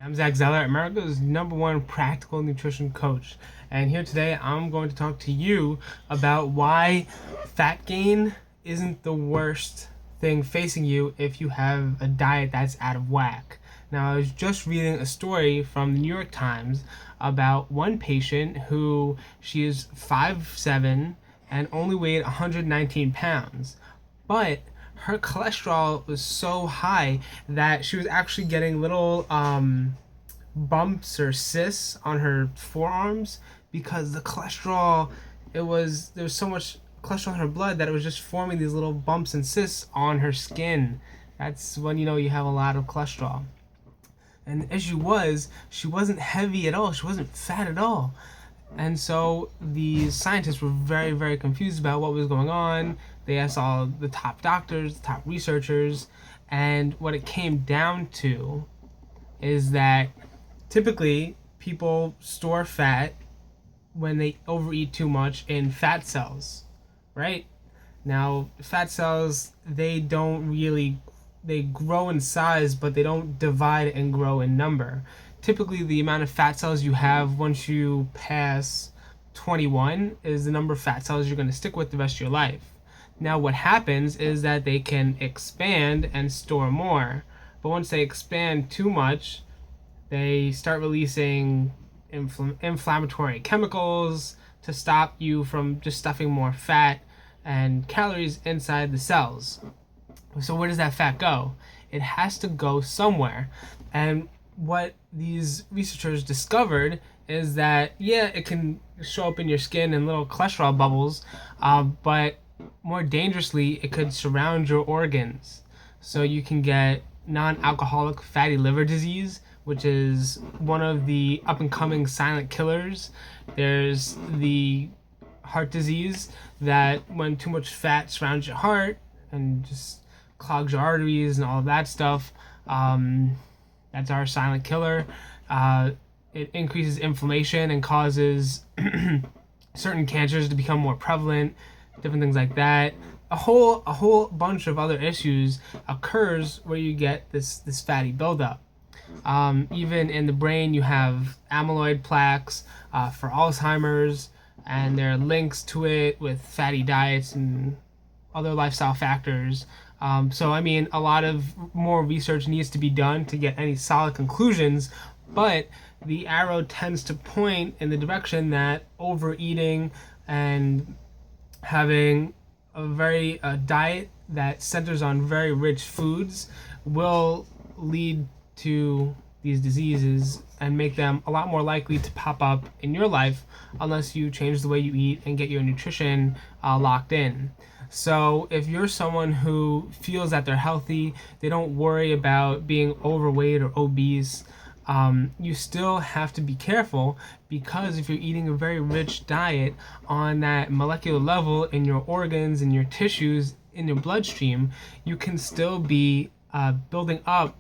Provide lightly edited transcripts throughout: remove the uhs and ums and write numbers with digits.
I'm Zack, America's #1 practical nutrition coach. And here today, I'm going to talk to you about why fat gain isn't the worst thing facing you if you have a diet that's out of whack. Now, I was just reading a story from the New York Times about one patient who she is 5'7" and only weighed 119 pounds. But her cholesterol was so high that she was actually getting little bumps or cysts on her forearms because the cholesterol, there was so much cholesterol in her blood that it was just forming these little bumps and cysts on her skin. That's when you know you have a lot of cholesterol. And the issue was, she wasn't heavy at all, she wasn't fat at all. And so the scientists were very, very confused about what was going on. They asked all the top doctors, the top researchers, and what it came down to is that typically people store fat when they overeat too much in fat cells, right? Now, fat cells, they grow in size, but they don't divide and grow in number. Typically, the amount of fat cells you have once you pass 21 is the number of fat cells you're going to stick with the rest of your life. Now, what happens is that they can expand and store more. But once they expand too much, they start releasing inflammatory chemicals to stop you from just stuffing more fat and calories inside the cells. So where does that fat go? It has to go somewhere. And what these researchers discovered is that, yeah, it can show up in your skin in little cholesterol bubbles, but more dangerously, it could surround your organs. So you can get non-alcoholic fatty liver disease, which is one of the up-and-coming silent killers. There's the heart disease, that when too much fat surrounds your heart and just clogs your arteries and all of that stuff, that's our silent killer. It increases inflammation and causes certain cancers to become more prevalent, different things like that. A whole bunch of other issues occurs where you get this fatty buildup. Even in the brain, you have amyloid plaques for Alzheimer's, and there are links to it with fatty diets and other lifestyle factors. So, I mean, a lot of more research needs to be done to get any solid conclusions, but the arrow tends to point in the direction that overeating and having a diet that centers on very rich foods will lead to these diseases and make them a lot more likely to pop up in your life unless you change the way you eat and get your nutrition locked in. So if you're someone who feels that they're healthy, they don't worry about being overweight or obese, you still have to be careful, because if you're eating a very rich diet on that molecular level in your organs, in your tissues, in your bloodstream, you can still be building up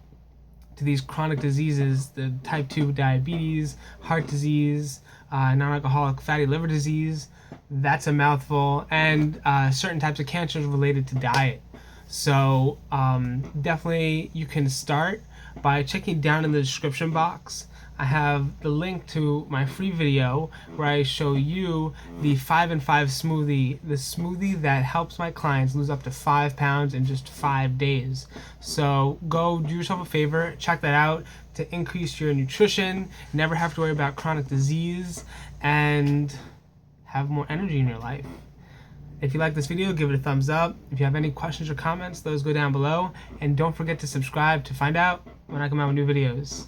to these chronic diseases, the type 2 diabetes, heart disease, non-alcoholic fatty liver disease. That's a mouthful, and certain types of cancers related to diet. So definitely you can start by checking down in the description box. I have the link to my free video where I show you the 5 and 5 smoothie, the smoothie that helps my clients lose up to 5 pounds in just 5 days. So go do yourself a favor, check that out to increase your nutrition, never have to worry about chronic disease, and have more energy in your life. If you like this video, give it a thumbs up. If you have any questions or comments, those go down below. And don't forget to subscribe to find out when I come out with new videos.